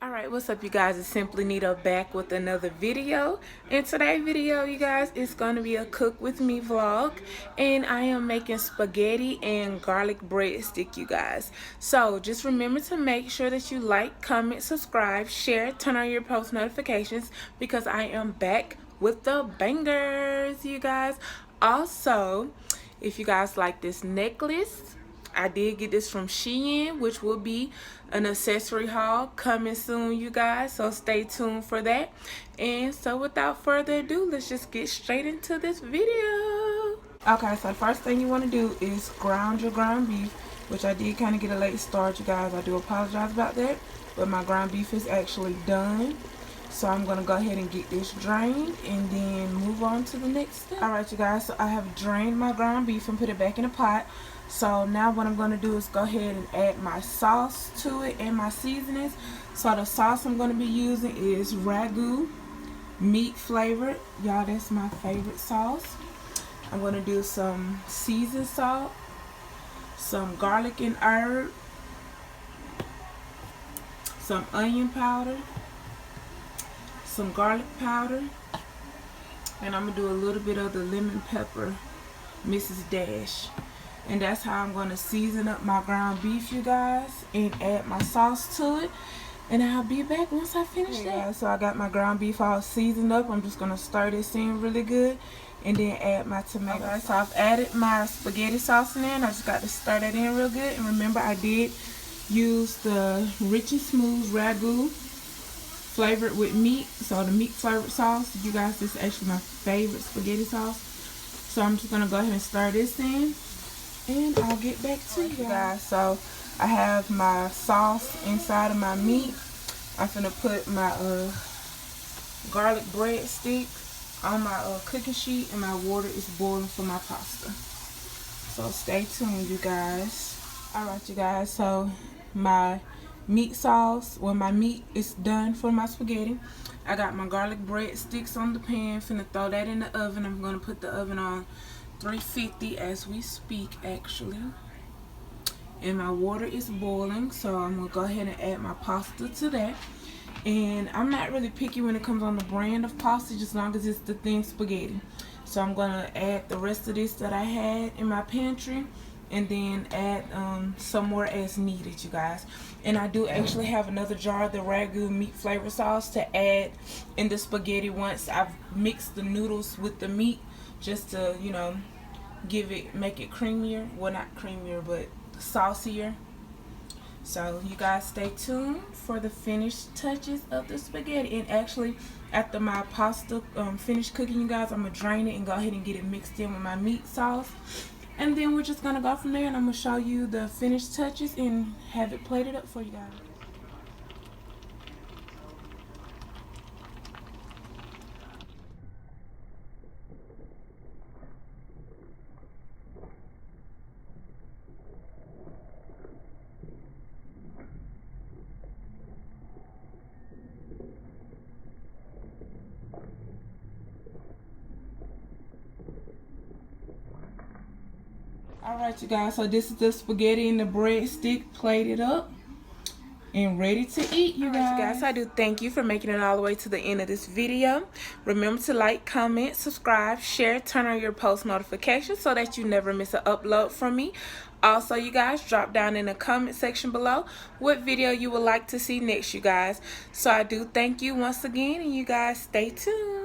Alright, what's up you guys? It's Simply Nita back with another video. And today's video, you guys, is going to be a cook with me vlog. And I am making spaghetti and garlic breadstick, you guys. So just remember to make sure that you like, comment, subscribe, share, turn on your post notifications, because I am back with the bangers, you guys. Also, if you guys like this necklace, I did get this from Shein, which will be an accessory haul coming soon, you guys. So stay tuned for that. And so without further ado, let's just get straight into this video. Okay, so the first thing you want to do is ground your ground beef, which I did kind of get a late start, you guys. I do apologize about that, but my ground beef is actually done. So I'm going to go ahead and get this drained and then move on to the next step. Alright, you guys, so I have drained my ground beef and put it back in a pot. So now what I'm going to do is go ahead and add my sauce to it and my seasonings. So the sauce I'm going to be using is Ragu meat flavored. Y'all, that's my favorite sauce. I'm going to do some seasoned salt, some garlic and herb, some onion powder, some garlic powder, and I'm going to do a little bit of the lemon pepper Mrs. Dash. And that's how I'm going to season up my ground beef, you guys, and add my sauce to it. And I'll be back once I finish that. Guys, so I got my ground beef all seasoned up. I'm just going to stir this in really good and then add my tomato. Okay, so I've added my spaghetti sauce in there, and I just got to stir that in real good. And remember, I did use the Rich and Smooth Ragu flavored with meat. So the meat flavored sauce, you guys, this is actually my favorite spaghetti sauce. So I'm just going to go ahead and stir this in, and I'll get back to you guys. So I have my sauce inside of my meat. I'm gonna put my garlic breadstick on my cooking sheet, and my water is boiling for my pasta. So stay tuned, you guys. Alright, you guys, so my meat sauce, when my meat is done for my spaghetti, I got my garlic breadsticks on the pan. Finna throw that in the oven. I'm gonna put the oven on 350 as we speak, actually. And my water is boiling, so I'm gonna go ahead and add my pasta to that. And I'm not really picky when it comes on the brand of pasta, just as long as it's the thin spaghetti. So I'm gonna add the rest of this that I had in my pantry, and then add some more as needed, you guys. And I do actually have another jar of the Ragu meat flavor sauce to add in the spaghetti once I've mixed the noodles with the meat, just to, you know, make it creamier. Well, not creamier, but saucier. So you guys stay tuned for the finished touches of the spaghetti. And actually, after my pasta finished cooking, you guys, I'm gonna drain it and go ahead and get it mixed in with my meat sauce. And then we're just gonna go from there, and I'm gonna show you the finished touches and have it plated up for you guys. Alright, you guys, so this is the spaghetti and the breadstick plated up and ready to eat, you guys. Alright, you guys, I do thank you for making it all the way to the end of this video. Remember to like, comment, subscribe, share, turn on your post notifications so that you never miss an upload from me. Also, you guys, drop down in the comment section below what video you would like to see next, you guys. So I do thank you once again, and you guys stay tuned.